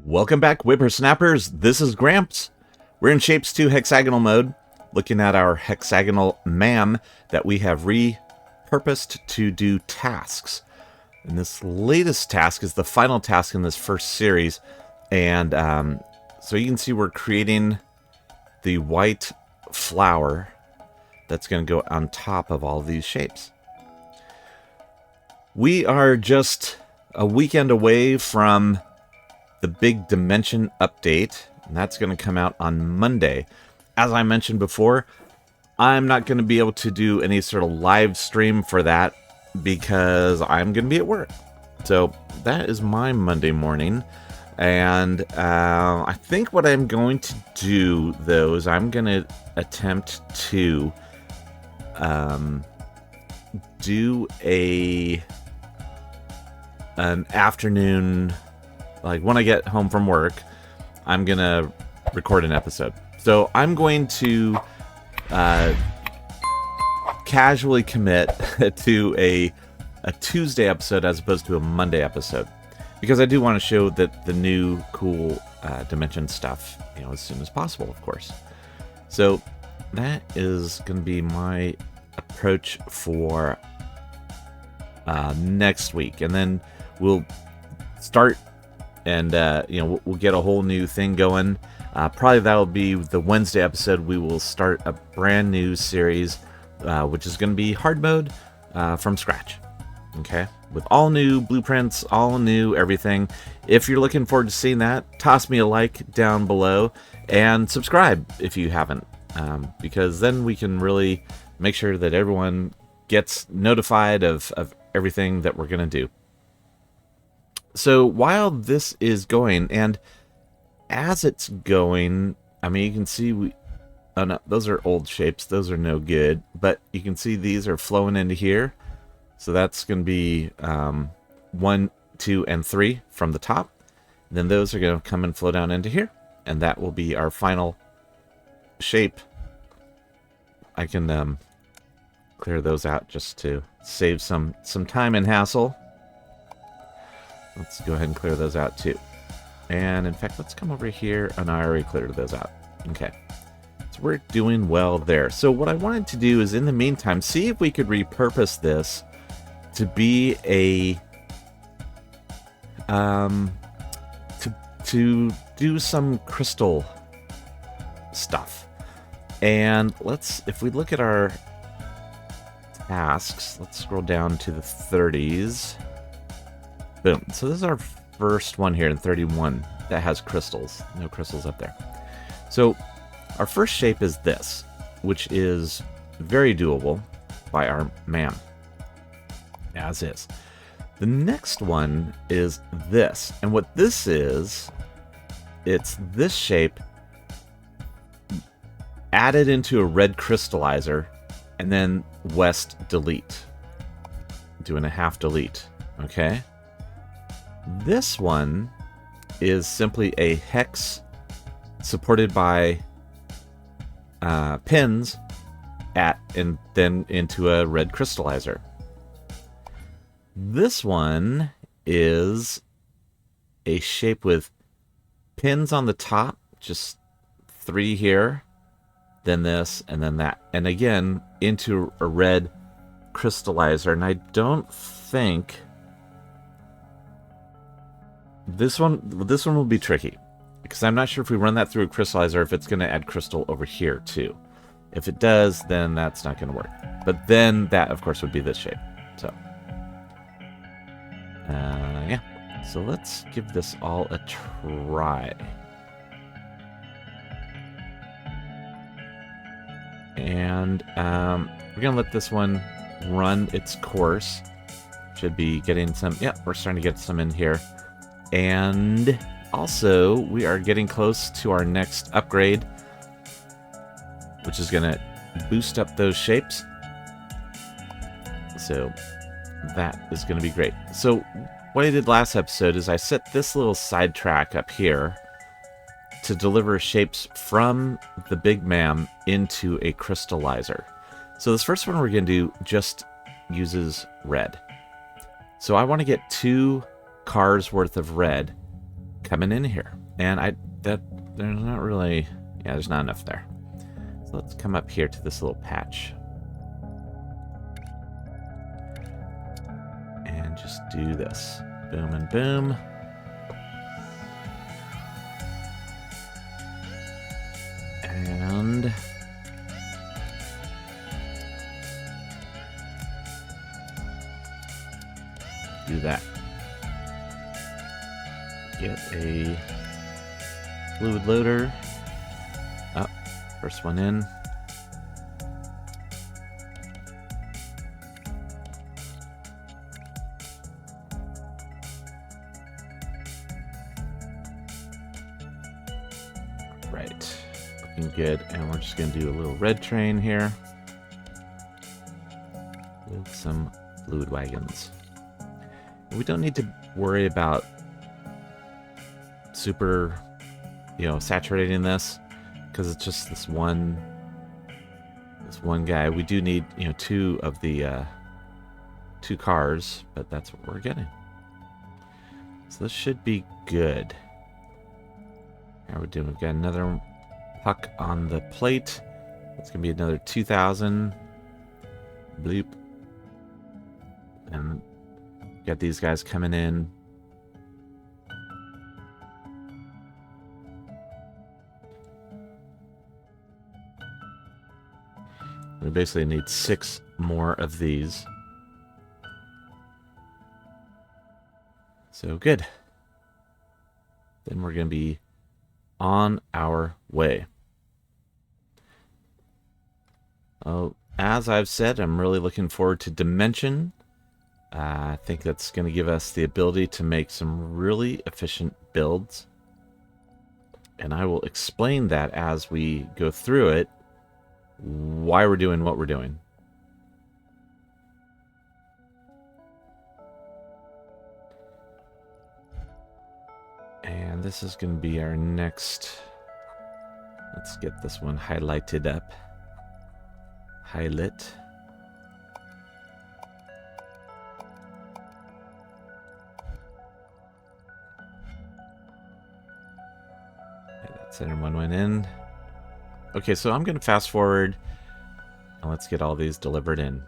Welcome back, whippersnappers. This is Gramps. We're in Shapes 2 Hexagonal Mode, looking at our Hexagonal MAM that we have repurposed to do tasks. And this latest task is the final task in this first series. And so you can see we're creating the white flower that's going to go on top of all of these shapes. We are just a weekend away from the big dimension update, and that's going to come out on Monday. As I mentioned before, I'm not going to be able to do any sort of live stream for that because I'm going to be at work. So that is my Monday morning. And I think what I'm going to do, though, is I'm going to attempt to do an afternoon, like when I get home from work, I'm going to record an episode. So I'm going to casually commit to a Tuesday episode as opposed to a Monday episode, because I do want to show that the new cool dimension stuff, as soon as possible, of course. So that is going to be my approach for next week, and then we'll start and we'll get a whole new thing going. Probably that'll be the Wednesday episode. We will start a brand new series, which is going to be hard mode from scratch. Okay, with all new blueprints, all new everything. If you're looking forward to seeing that, toss me a like down below and subscribe if you haven't, because then we can really make sure that everyone gets notified of everything that we're going to do. So while this is going, and as it's going, I mean, you can see oh no, those are old shapes. Those are no good. But you can see these are flowing into here. So that's going to be 1, 2, and 3 from the top. Then those are going to come and flow down into here. And that will be our final shape. I can clear those out just to save some time and hassle. Let's go ahead and clear those out too. And in fact, let's come over here, and I already cleared those out. Okay. So we're doing well there. So what I wanted to do is, in the meantime, see if we could repurpose this to be a to do some crystal stuff. And if we look at our tasks, let's scroll down to the 30s. Boom. So this is our first one here in 31 that has crystals. No crystals up there. So our first shape is this, which is very doable by our MAM, as is. The next one is this. And what this is, it's this shape added into a red crystallizer and then west delete. Doing a half delete. Okay? This one is simply a hex supported by pins and then into a red crystallizer. This one is a shape with pins on the top, just 3 here, then this, and then that, and again into a red crystallizer. And I don't think this one will be tricky, because I'm not sure if we run that through a crystallizer if it's going to add crystal over here too. If it does, then that's not going to work. But then that, of course, would be this shape. So yeah. So let's give this all a try. And we're going to let this one run its course. Should be getting some. Yeah, we're starting to get some in here. And also, we are getting close to our next upgrade, which is going to boost up those shapes. So that is going to be great. So what I did last episode is I set this little side track up here to deliver shapes from the big MAM into a crystallizer. So this first one we're going to do just uses red. So I want to get 2 cars worth of red coming in here. And there's not really, yeah, there's not enough there. So let's come up here to this little patch. And just do this. Boom and boom. And do that. Get a fluid loader. Oh, first one in. Right. Looking good. And we're just going to do a little red train here with some fluid wagons. We don't need to worry about super, saturating this, because it's just this one guy. We do need, two of the two cars, but that's what we're getting. So this should be good. How we're doing? We've got another puck on the plate. That's gonna be another 2,000. Bloop. And got these guys coming in. We basically need 6 more of these. So good. Then we're going to be on our way. Oh, as I've said, I'm really looking forward to Dimension. I think that's going to give us the ability to make some really efficient builds. And I will explain that as we go through it, why we're doing what we're doing. And this is going to be our next. Let's get this one highlighted up. Highlight. Okay, that center one went in. Okay, so I'm going to fast forward. And let's get all these delivered in.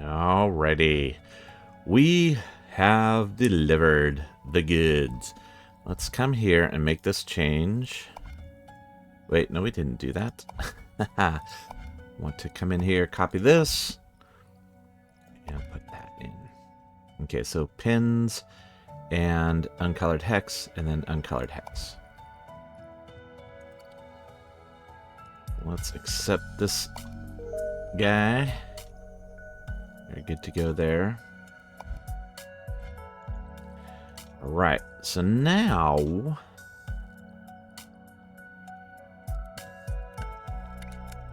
Alrighty. We have delivered the goods. Let's come here and make this change. Wait, no, we didn't do that. Want to come in here, copy this, and put that in. Okay, so pins and uncolored hex, and then uncolored hex. Let's accept this guy. We're good to go there. All right, so now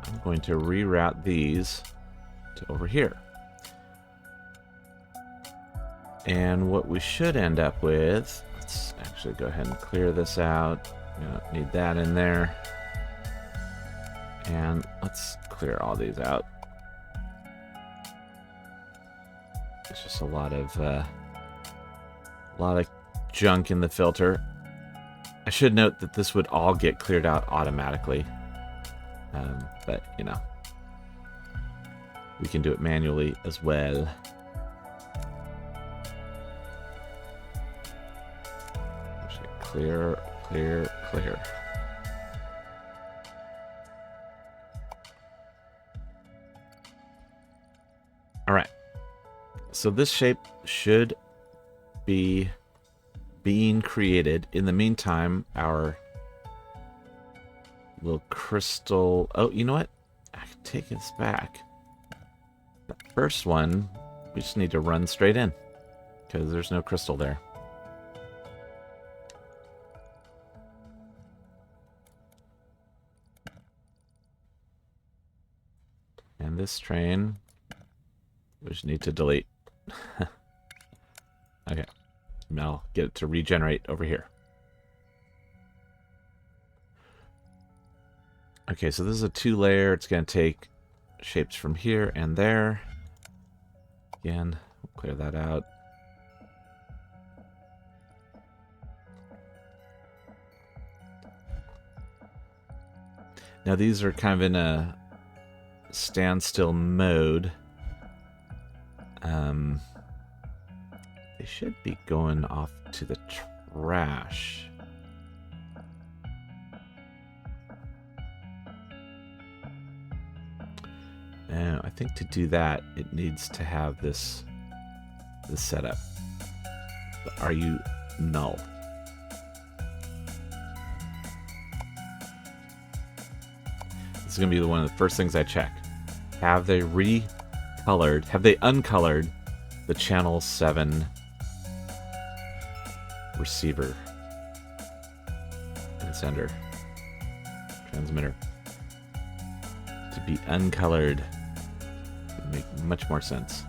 I'm going to reroute these to over here. And what we should end up with, let's actually go ahead and clear this out. We don't need that in there. And let's clear all these out. It's just a lot of junk in the filter. I should note that this would all get cleared out automatically. But, we can do it manually as well. Actually, clear, clear, clear. All right. So this shape should be being created. In the meantime, our little crystal... Oh, you know what? I can take this back. The first one, we just need to run straight in, because there's no crystal there. And this train, we just need to delete. Okay. Now I'll get it to regenerate over here. Okay, so this is a 2-layer. It's going to take shapes from here and there. Again, we'll clear that out. Now these are kind of in a standstill mode. They should be going off to the trash. Now, I think to do that, it needs to have this setup. Are you null? This is going to be one of the first things I check. Have they recolored? Have they uncolored the channel 7 receiver and sender transmitter to be uncolored? Would make much more sense.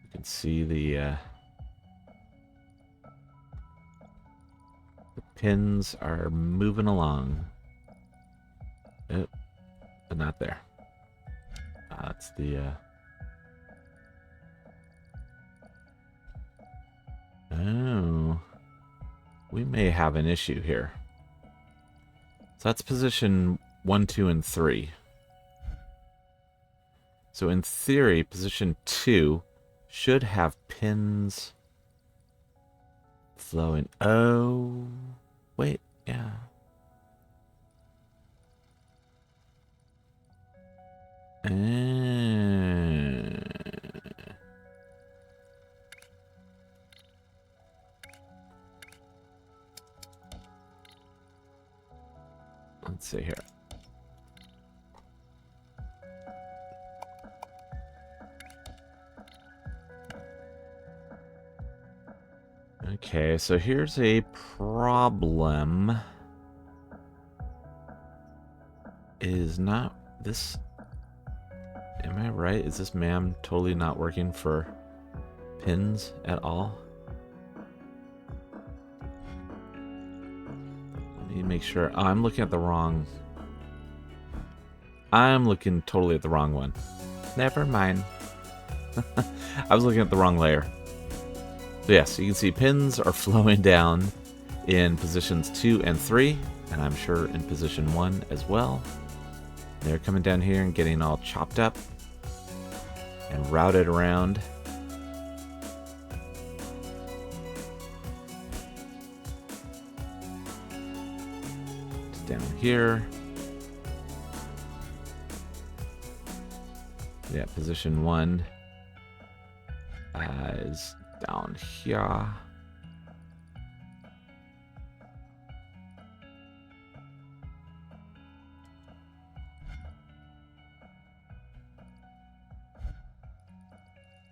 You can see the pins are moving along. Oh, but not there. That's the oh, we may have an issue here. So that's position 1, 2, and 3. So in theory, position 2 should have pins flowing. Oh, wait, yeah. Let's see here. Okay, so here's a problem. Is not this... Am I right? Is this MAM totally not working for pins at all? Let me make sure. Oh, I'm looking at the wrong... I'm looking totally at the wrong one. Never mind. I was looking at the wrong layer. So yes, you can see pins are flowing down in positions 2 and 3, and I'm sure in position 1 as well. They're coming down here and getting all chopped up and routed around. Down here. Yeah, position 1 is down here.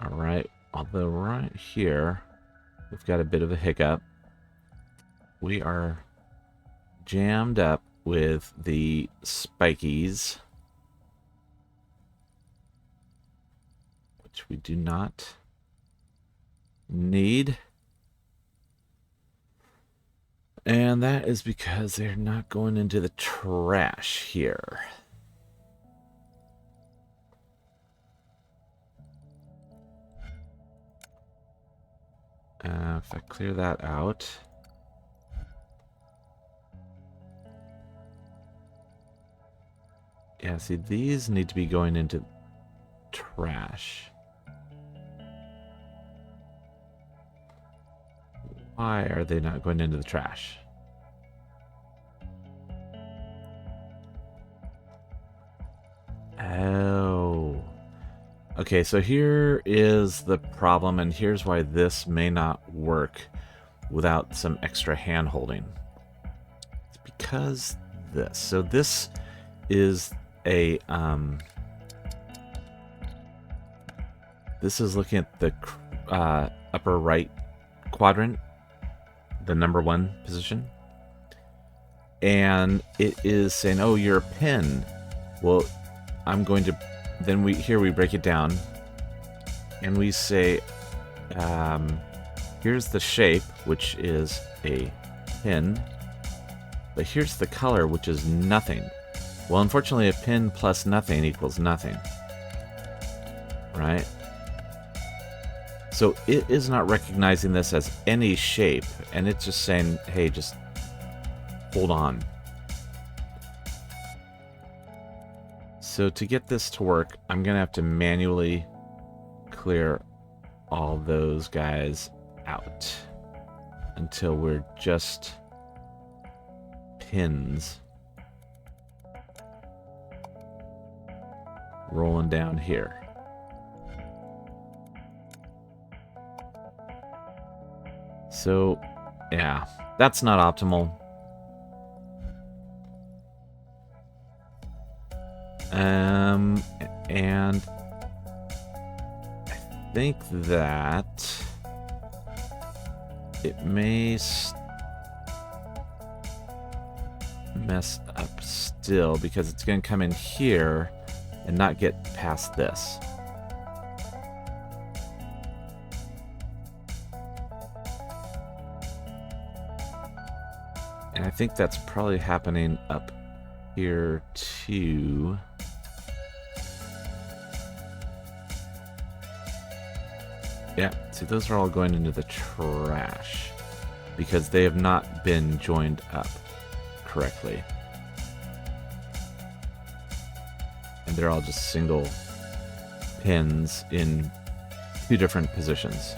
Alright, although right here we've got a bit of a hiccup. We are jammed up with the spikies, which we do not need. And that is because they're not going into the trash here. If I clear that out. Yeah, see, these need to be going into trash. Why are they not going into the trash? Oh. Okay, so here is the problem, and here's why this may not work without some extra hand-holding. It's because this. So this is a... this is looking at the upper right quadrant, the number 1 position. And it is saying, oh, you're a pin. Well, I'm going to... Then we break it down. And we say, here's the shape, which is a pin. But here's the color, which is nothing. Well, unfortunately, a pin plus nothing equals nothing. Right? So it is not recognizing this as any shape, and it's just saying, hey, just hold on. So to get this to work, I'm going to have to manually clear all those guys out until we're just pins rolling down here. So, yeah, that's not optimal. And I think that it may mess up still because it's going to come in here and not get past this. And I think that's probably happening up here too. Yeah, see, those are all going into the trash because they have not been joined up correctly. And they're all just single pins in two different positions.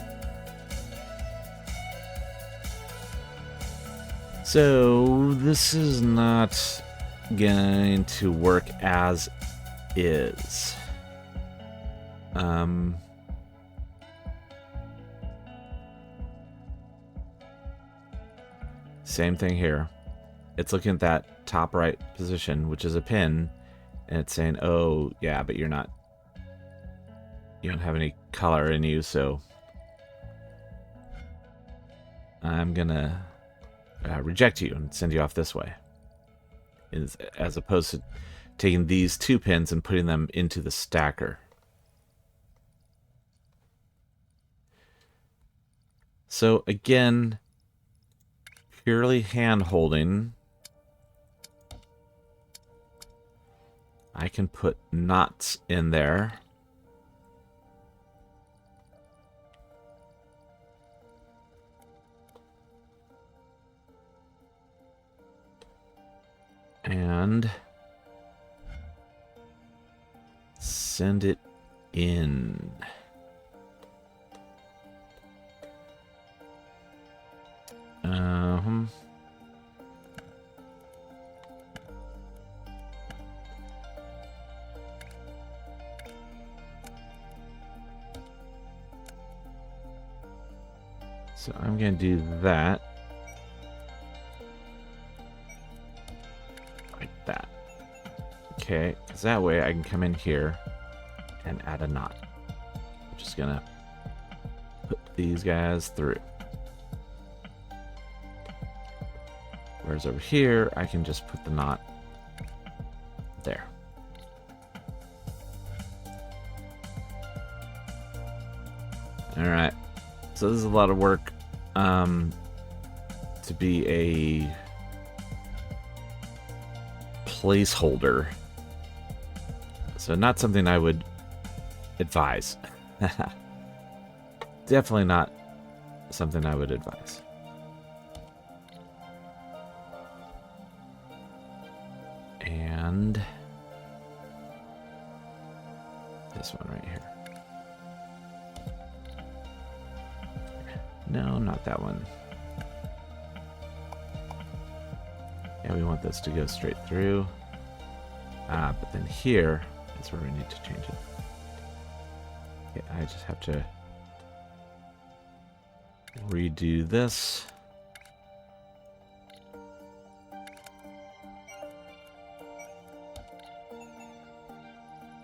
So this is not going to work as is. Same thing here. It's looking at that top right position, which is a pin, and it's saying, oh, yeah, but you don't have any color in you, so I'm gonna reject you and send you off this way. As opposed to taking these two pins and putting them into the stacker. So again, purely hand holding. I can put knots in there. And send it in. So I'm going to do that. Like that. Okay, because that way I can come in here and add a knot. I'm just going to put these guys through. Whereas over here, I can just put the knot there. Alright, so this is a lot of work to be a placeholder. So not something I would advise. Definitely not something I would advise. And this one right here. No, not that one. Yeah, we want this to go straight through. But then here is where we need to change it. Okay, I just have to redo this.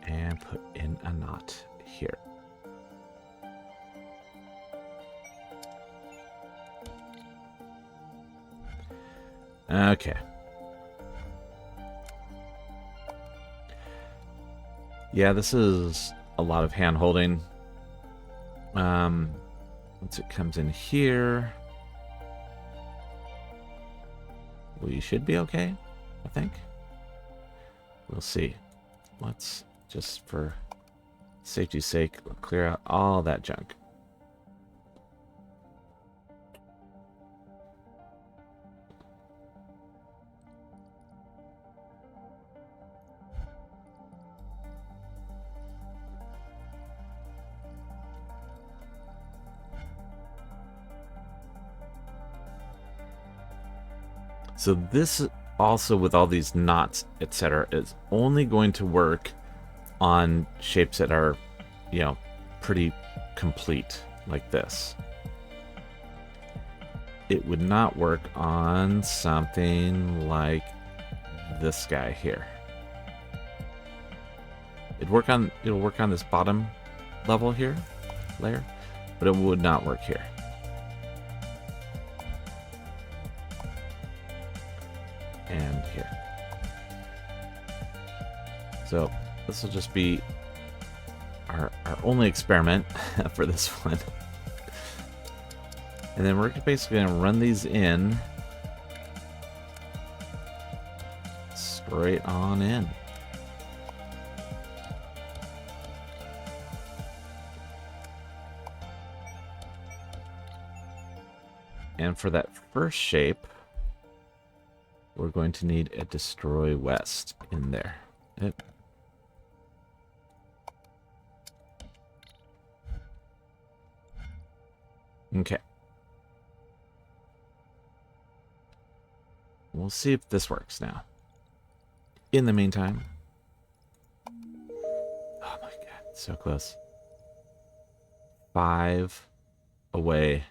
And put in a knot here. Okay. Yeah, this is a lot of hand holding. Once it comes in here, we should be okay, I think. We'll see. Let's just, for safety's sake, clear out all that junk. So this also, with all these knots, etc., is only going to work on shapes that are, you know, pretty complete, like this. It would not work on something like this guy here. It'll work on this bottom level here, layer, but it would not work here. And here. So this will just be our only experiment for this one. And then we're basically going to run these in straight on in. And for that first shape, we're going to need a destroy west in there. Yep. Okay. We'll see if this works now. In the meantime... Oh my god, so close. 5 away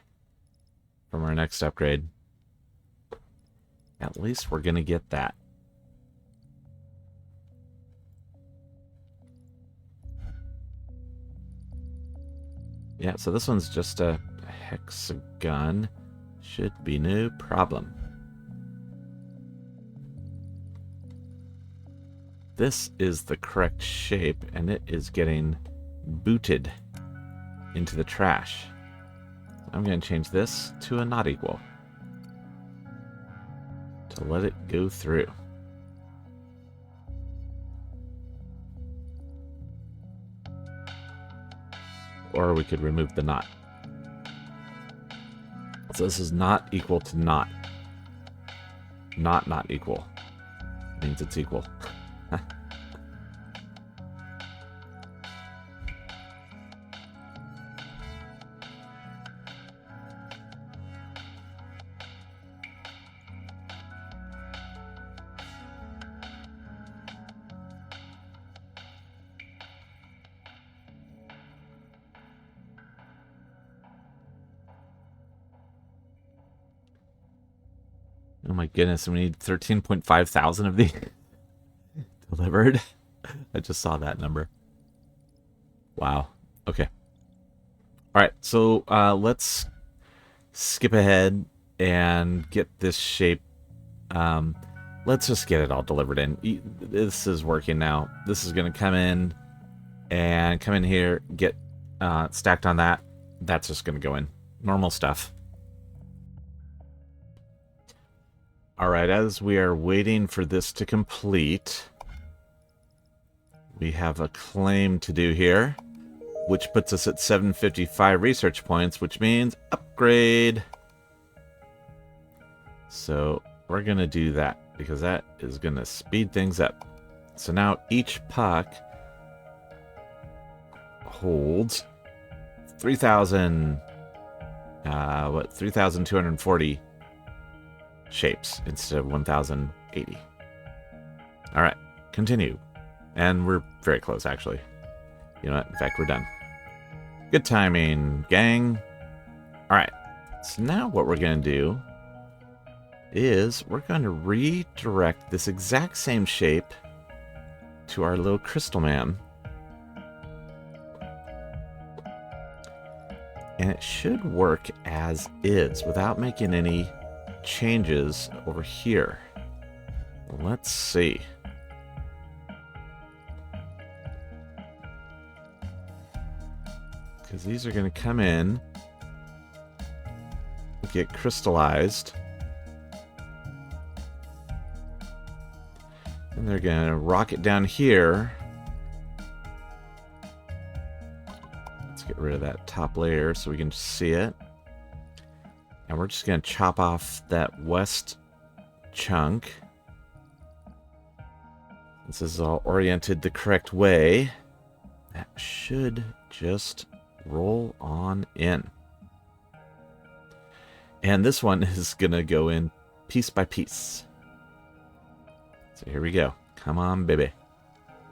from our next upgrade. At least we're going to get that. Yeah, so this one's just a hexagon. Should be no problem. This is the correct shape, and it is getting booted into the trash. I'm going to change this to a not equal to let it go through. Or we could remove the not. So this is not equal to not. Not equal. Means it's equal. Oh my goodness, we need 13.5 thousand of these delivered. I just saw that number. Wow. Okay. Alright, so let's skip ahead and get this shape. Let's just get it all delivered in. This is working now. This is going to come in and come in here, get stacked on that. That's just going to go in. Normal stuff. Alright, as we are waiting for this to complete, we have a claim to do here, which puts us at 755 research points, which means upgrade. So we're going to do that, because that is going to speed things up. So now each puck holds 3,000, 3,240 shapes instead of 1,080. All right, continue. And we're very close, actually. You know what? In fact, we're done. Good timing, gang. All right, so now what we're going to do is we're going to redirect this exact same shape to our little Crystal-MAM. And it should work as is without making any changes over here. Let's see. Because these are going to come in get crystallized. And they're going to rock it down here. Let's get rid of that top layer so we can see it. And we're just going to chop off that west chunk. This is all oriented the correct way. That should just roll on in. And this one is going to go in piece by piece. So here we go. Come on, baby.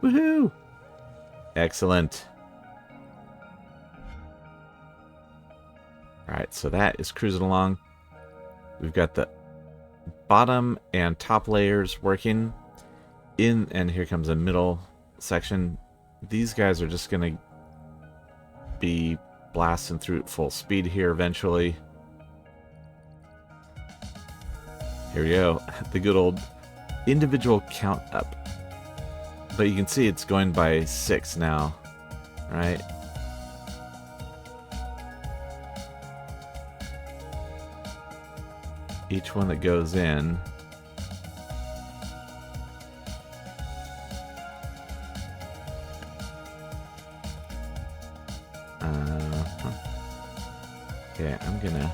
Woohoo! Excellent. Alright, so that is cruising along. We've got the bottom and top layers working in, and here comes a middle section. These guys are just going to be blasting through at full speed here eventually. Here we go. The good old individual count up. But you can see it's going by 6 now, right? Each one that goes in okay, I'm gonna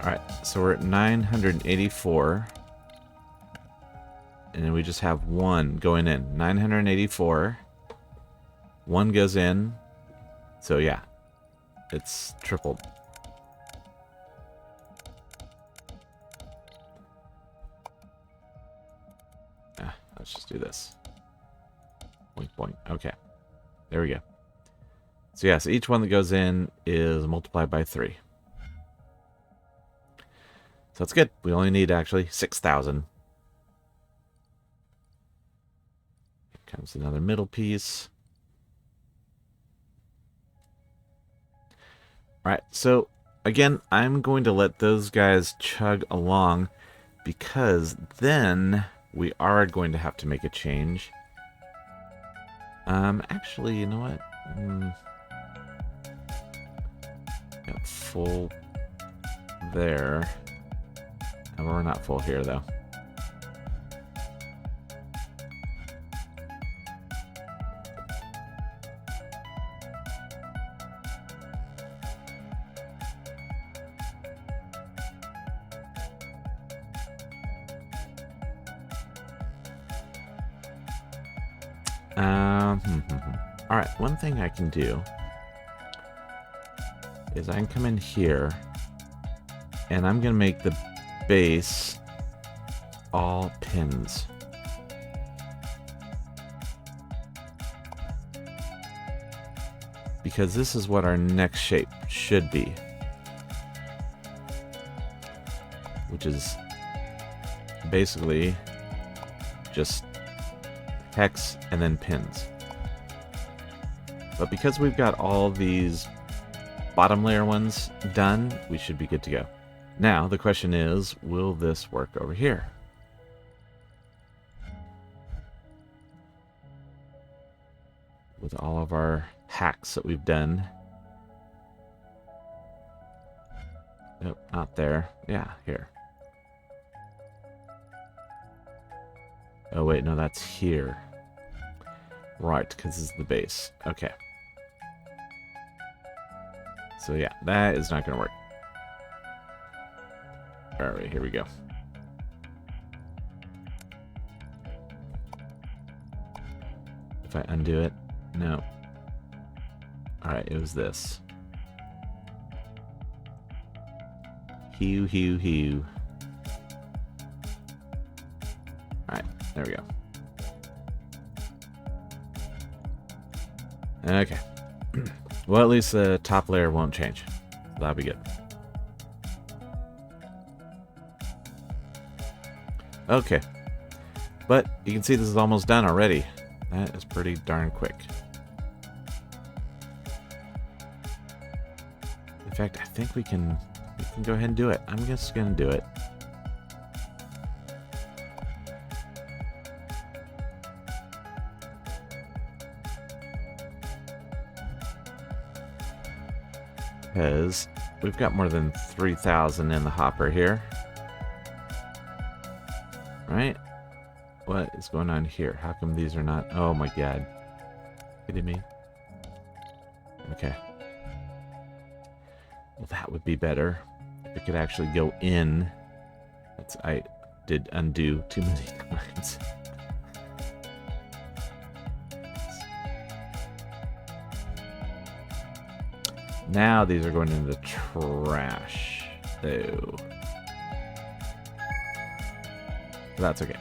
alright, so we're at 984 and then we just have one going in. 984, one goes in, so yeah, it's tripled. Let's just do this. Boink, boink. Okay. There we go. So yeah, so each one that goes in is multiplied by 3. So that's good. We only need actually 6,000. Here comes another middle piece. Alright, so again, I'm going to let those guys chug along because then we are going to have to make a change. Actually, you know what? Got full there. And we're not full here, though. Alright, one thing I can do is I can come in here and I'm going to make the base all pins. Because this is what our next shape should be. Which is basically just hex and then pins. But because we've got all these bottom layer ones done, we should be good to go. Now, the question is, will this work over here? With all of our hacks that we've done. Nope, not there. Yeah, here. Oh, wait, no, that's here. Right, because this is the base. Okay. So yeah, that is not going to work. Alright, here we go. If I undo it, no. Alright, it was this. Hew, hew, hew. Alright, there we go. Okay. Well, at least the top layer won't change. That'll be good. Okay. But you can see this is almost done already. That is pretty darn quick. In fact, I think we can go ahead and do it. I'm just going to do it. because we've got more than 3,000 in the hopper here. Right? What is going on here? How come these are not... Oh my god. Kidding me? Okay. Well, that would be better if it could actually go in. I did undo too many times. Now these are going into the trash. So that's okay.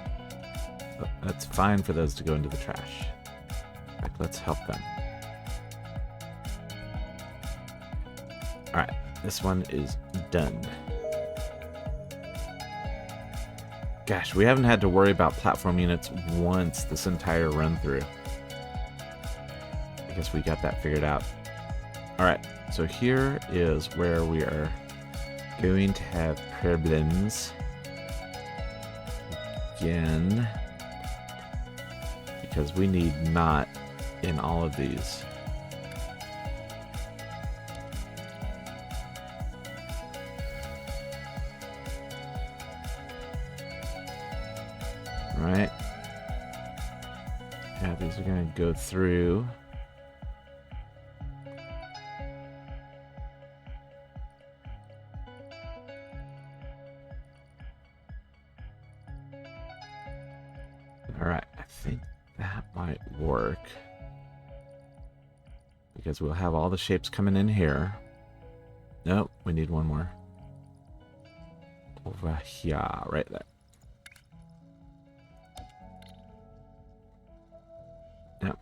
That's fine for those to go into the trash. In fact, let's help them. Alright, this one is done. Gosh, we haven't had to worry about platform units once this entire run through. I guess we got that figured out. Alright, so here is where we are going to have problems again, because we need not in all of these. Right? Yeah, these are going to go through. Alright, I think that might work. Because we'll have all the shapes coming in here. Nope, we need one more. Over here, right there. Yep.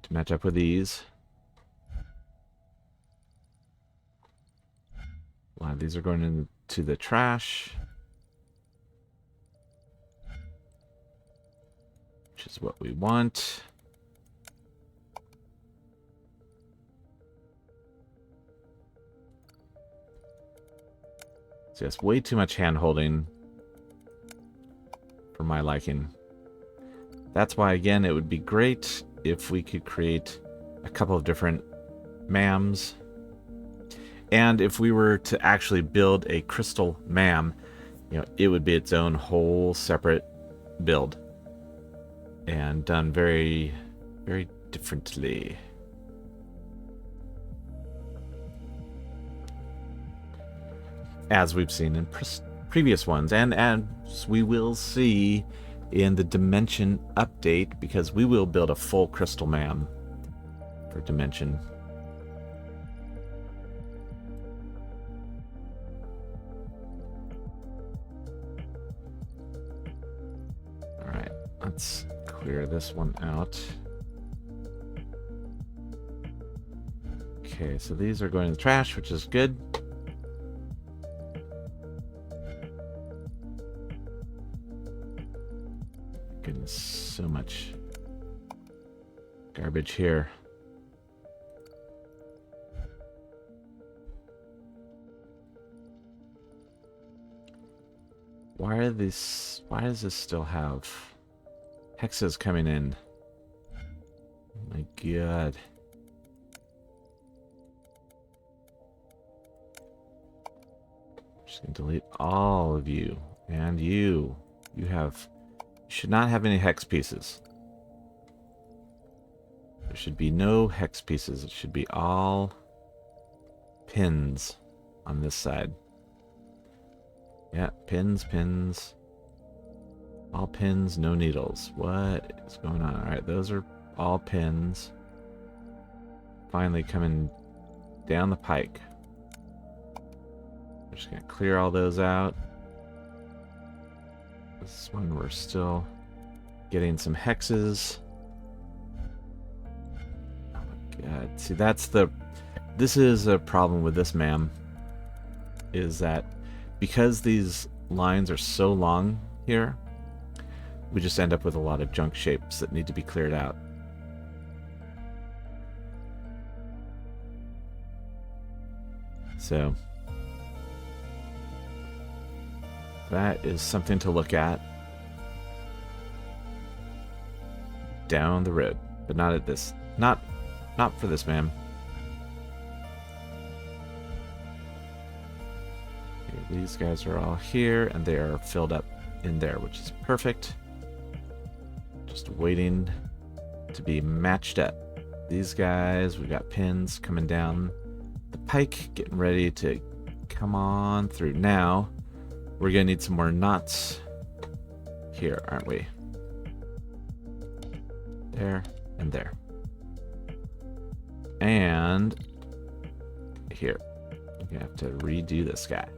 To match up with these. A lot of these are going into the trash. Which is what we want. So yes, way too much hand holding for my liking. That's why, again, it would be great if we could create a couple of different MAMs. And if we were to actually build a crystal MAM, you know, it would be its own whole separate build. And done very, very differently. As we've seen in previous ones, and as we will see in the Dimension update, because we will build a full crystal MAM for Dimension. Alright, let's clear this one out. Okay, so these are going in the trash, which is good. Goodness, so much garbage here. Why are these? Why does this still have hexes coming in? Oh my god. I'm just gonna delete all of you. And you. You should not have any hex pieces. There should be no hex pieces. It should be all pins on this side. Yeah, pins, pins. All pins, no needles. What is going on? Alright, those are all pins. Finally coming down the pike. We're just going to clear all those out. This one we're still getting some hexes. Oh my god. See, this is a problem with this MAM. Is that because these lines are so long here, we just end up with a lot of junk shapes that need to be cleared out. So that is something to look at down the road, but not at this. Not for this, ma'am. these guys are all here, and they are filled up in there, which is perfect. Just waiting to be matched up. These guys, we got pins coming down the pike, getting ready to come on through. Now, we're going to need some more knots here, aren't we? There and there. And here. You have to redo this guy.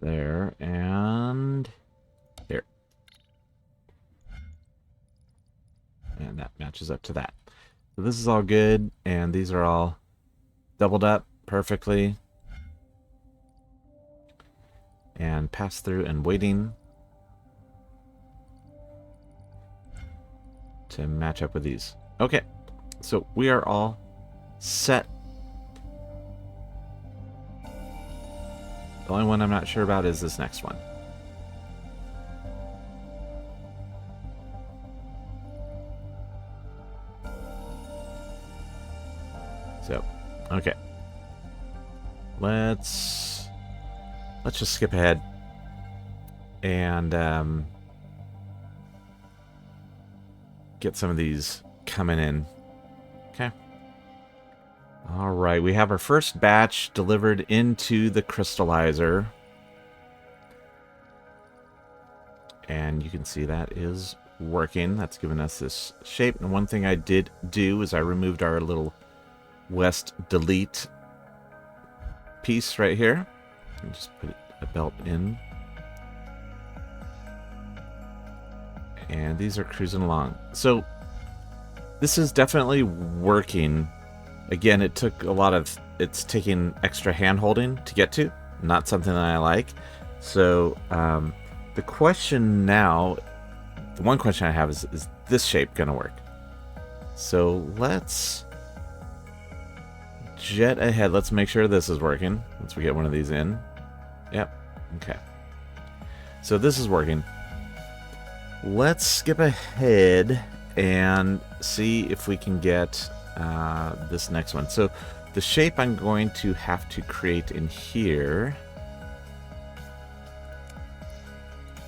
There and here. And that matches up to that. So this is all good, and these are all doubled up perfectly. And pass through and waiting to match up with these. Okay, so we are all set. The only one I'm not sure about is this next one. So, okay. Let's just skip ahead and get some of these coming in. Okay. All right, we have our first batch delivered into the crystallizer. And you can see that is working. That's given us this shape. And one thing I did do is I removed our little west delete piece right here. And just put a belt in. And these are cruising along. So this is definitely working. Again, it took a lot of, it's taking extra hand holding to get to. Not something that I like. So the question now, the one question I have is this shape going to work? So let's jet ahead. Let's make sure this is working. Once we get one of these in. Yep. Okay. So this is working. Let's skip ahead and see if we can get this next one. So the shape I'm going to have to create in here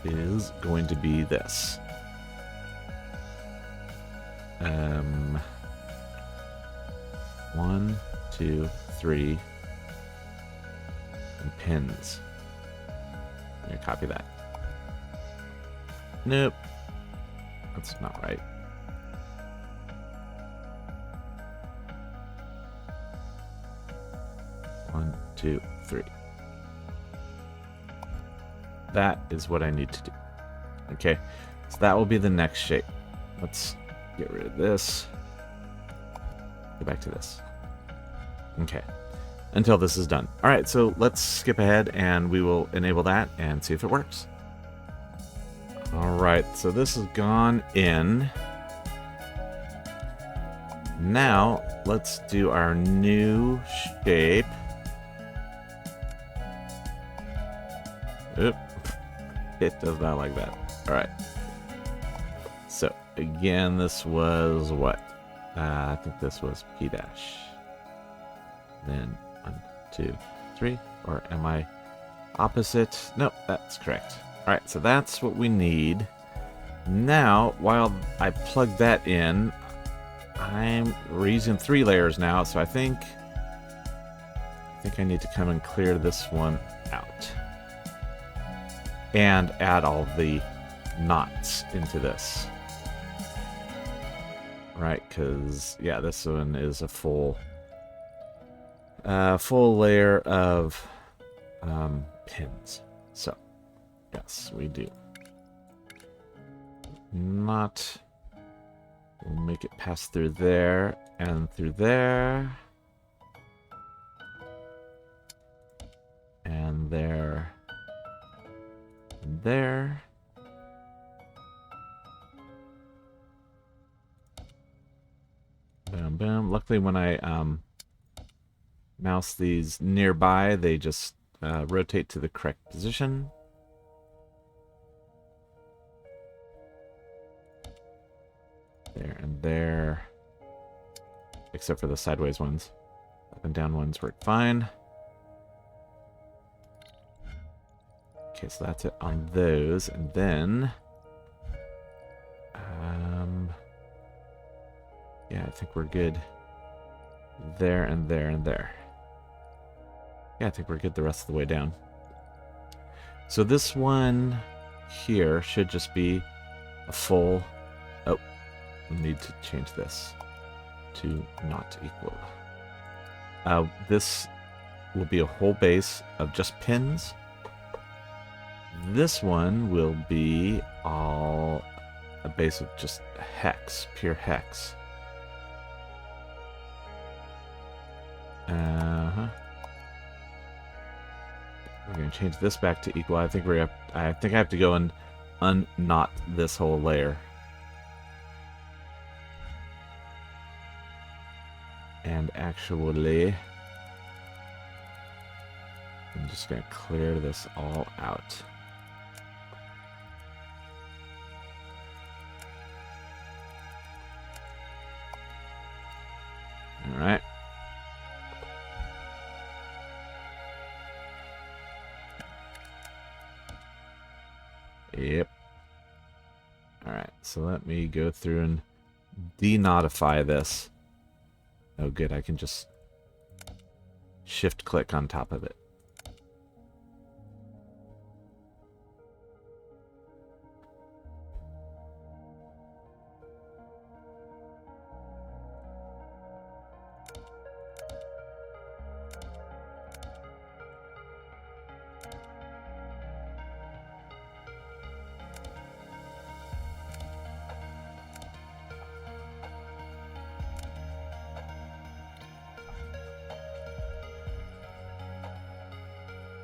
is going to be this. 1, 2, 3, and pins. I'm gonna copy that. Nope, that's not right. One, 2, 3. That is what I need to do. Okay, so that will be the next shape. Let's get rid of this. Go back to this. Okay, until this is done. All right, so let's skip ahead and we will enable that and see if it works. All right, so this has gone in. Now let's do our new shape. Oop. It does not like that. All right. So again, this was what? I think this was P dash. Then 1, 2, 3. Or am I opposite? Nope, that's correct. All right, so that's what we need. Now, while I plug that in, we're using 3 layers now, so I think I need to come and clear this one out. And add all the knots into this. Right, because, yeah, this one is a full layer of pins. So, yes, we do. Knot. We'll make it pass through there and through there. And there. And there. Boom, boom. Luckily, when I mouse these nearby, they just rotate to the correct position. There and there. Except for the sideways ones. Up and down ones work fine. Okay, so that's it on those. And then... yeah, I think we're good. There and there and there. Yeah, I think we're good the rest of the way down. So this one here should just be a full... Oh, we need to change this to not equal. This will be a whole base of just pins. This one will be all a base of just hex, pure hex. We're going to change this back to equal. I think I have to go and unknot this whole layer. And actually, I'm just going to clear this all out. All right. Yep. Alright, so let me go through and denotify this. Oh good, I can just shift click on top of it.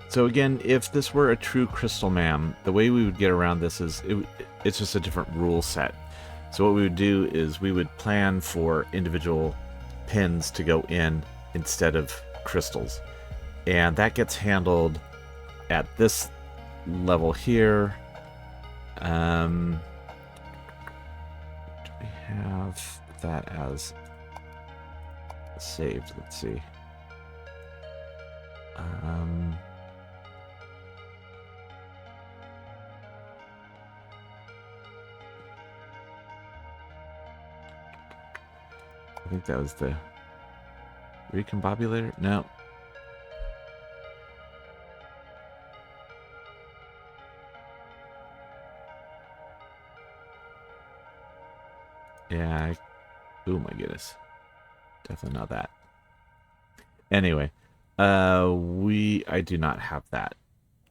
So again, if this were a true crystal MAM, the way we would get around this is it's just a different rule set. So what we would do is we would plan for individual pins to go in instead of crystals. And that gets handled at this level here. Do we have that as saved? Let's see. I think that was the recombobulator? No. Yeah. Oh my goodness. Definitely not that. Anyway, I do not have that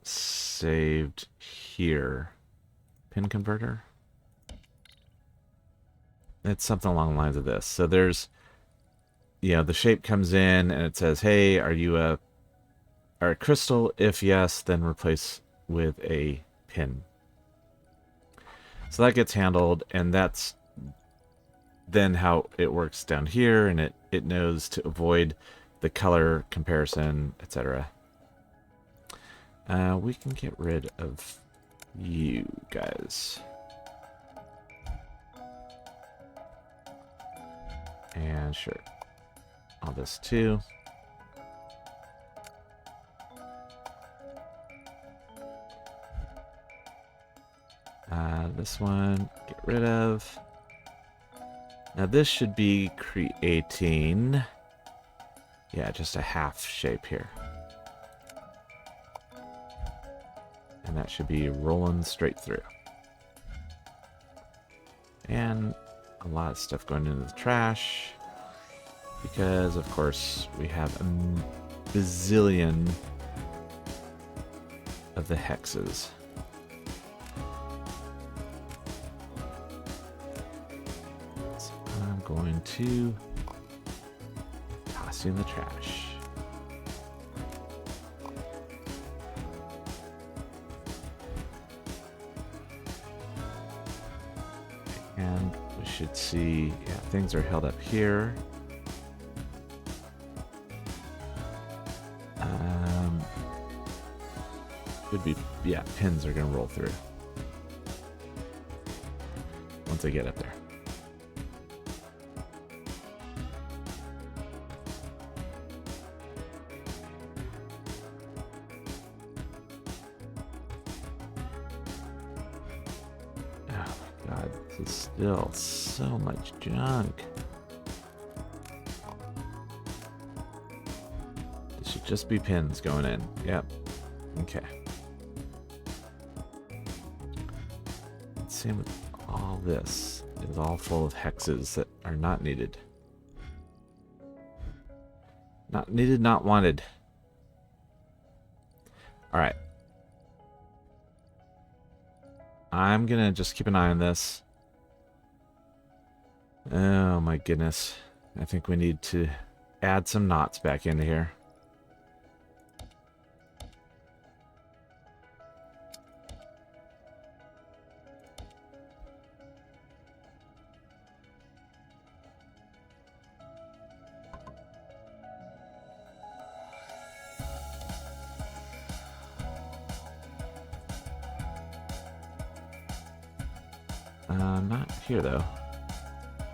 saved here. Pin converter? It's something along the lines of this. So there's, you know, the shape comes in and it says, hey, are you a crystal? If yes, then replace with a pin. So that gets handled, and that's then how it works down here, and it knows to avoid the color comparison, etc. We can get rid of you guys. And sure, all this too. This one, get rid of. Now this should be creating, yeah, just a half shape here. And that should be rolling straight through. And a lot of stuff going into the trash, because of course we have a bazillion of the hexes. So I'm going to toss you in the trash. And we should see, yeah, things are held up here. Could be, yeah, pins are going to roll through once I get up there. God, this is still so much junk. This should just be pins going in. Yep. Okay. Same with all this. It's all full of hexes that are not needed. Not needed, not wanted. Alright. I'm gonna just keep an eye on this. Oh my goodness. I think we need to add some knots back into here. Not here, though.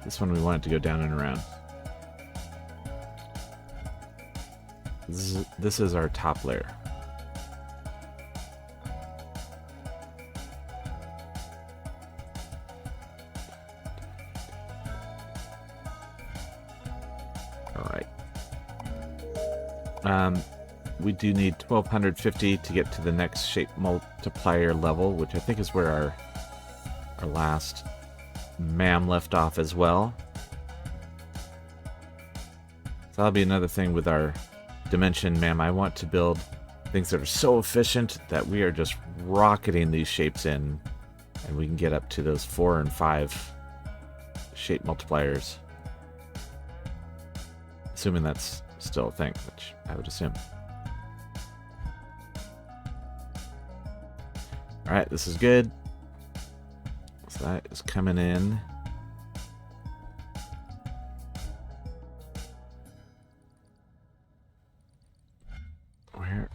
This one we want it to go down and around. This is our top layer. Alright. We do need 1250 to get to the next shape multiplier level, which I think is where our last MAM left off as well. So that'll be another thing with our dimension MAM. I want to build things that are so efficient that we are just rocketing these shapes in, and we can get up to those 4 and 5 shape multipliers. Assuming that's still a thing, which I would assume. Alright, this is good. So that is coming in. Where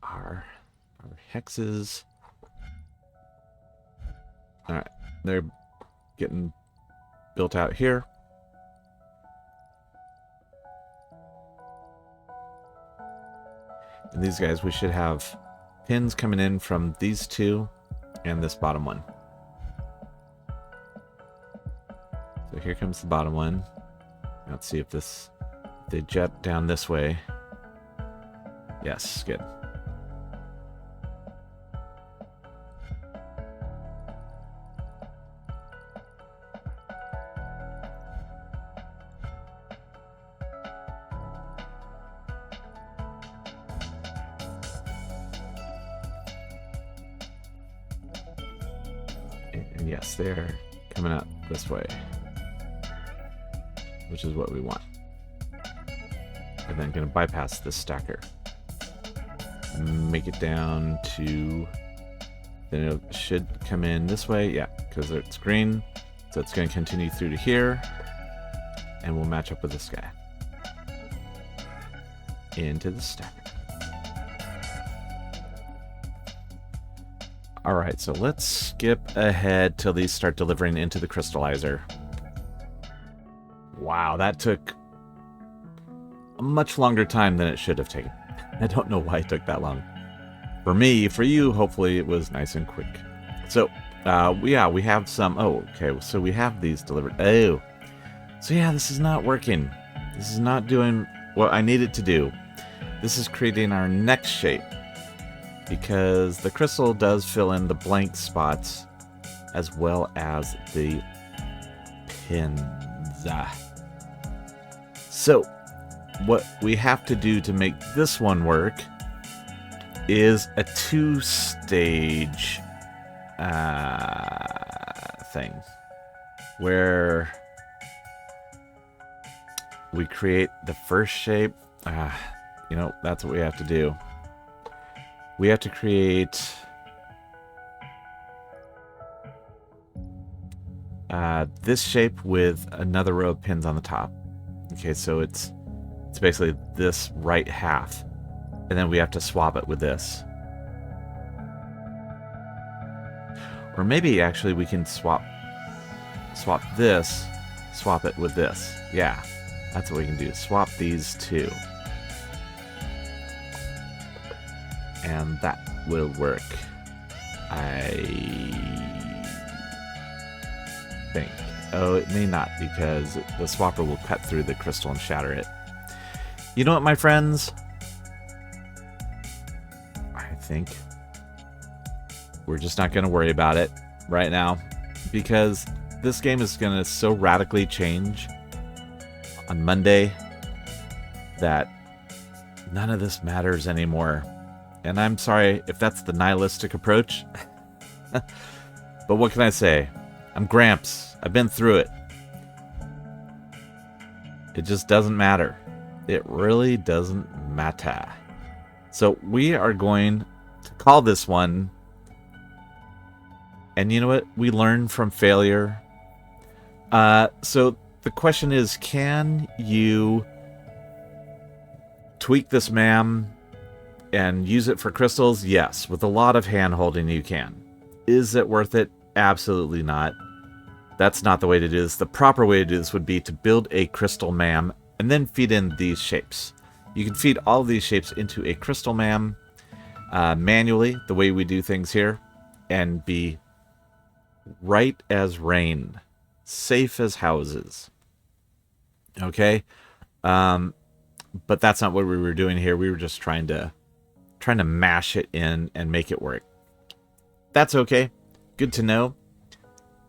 are our hexes? Alright, they're getting built out here. And these guys, we should have pins coming in from these two and this bottom one. So here comes the bottom one. Let's see if they jet down this way. Yes, good. And yes, they're coming out this way, which is what we want. And then going to bypass this stacker. Make it down to... Then it should come in this way. Yeah, because it's green. So it's going to continue through to here. And we'll match up with this guy. Into the stacker. Alright, so let's skip ahead till these start delivering into the crystallizer. Wow, that took a much longer time than it should have taken. I don't know why it took that long. For me, for you, hopefully it was nice and quick. So, yeah, we have some... Oh, okay, so we have these delivered. Oh. So yeah, this is not working. This is not doing what I need it to do. This is creating our next shape. Because the crystal does fill in the blank spots as well as the pins. So, what we have to do to make this one work is a two-stage thing where we create the first shape. You know, that's what we have to do. We have to create this shape with another row of pins on the top. Okay, so it's basically this right half. And then we have to swap it with this. Or maybe actually we can swap this, swap it with this. Yeah, that's what we can do. Swap these two. And that will work. think. Oh, it may not, because the swapper will cut through the crystal and shatter it. You know what, my friends? I think we're just not going to worry about it right now, because this game is going to so radically change on Monday that none of this matters anymore. And I'm sorry if that's the nihilistic approach. But what can I say? I'm Gramps. I've been through it. It just doesn't matter. It really doesn't matter. So we are going to call this one. And you know what? We learn from failure. So the question is, can you tweak this MAM and use it for crystals? Yes. With a lot of hand-holding, you can. Is it worth it? Absolutely not. That's not the way to do this. The proper way to do this would be to build a crystal MAM and then feed in these shapes. You can feed all of these shapes into a crystal MAM manually, the way we do things here, and be right as rain, safe as houses. Okay? But that's not what we were doing here. We were just trying to mash it in and make it work. That's okay. Good to know.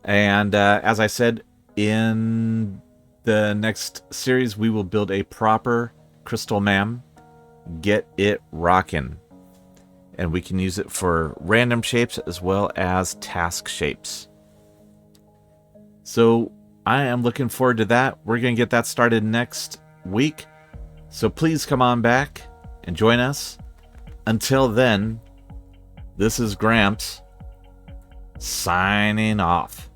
And as I said, in the next series, we will build a proper crystal MAM. Get it rocking. And we can use it for random shapes as well as task shapes. So I am looking forward to that. We're going to get that started next week. So please come on back and join us. Until then, this is Gramps signing off.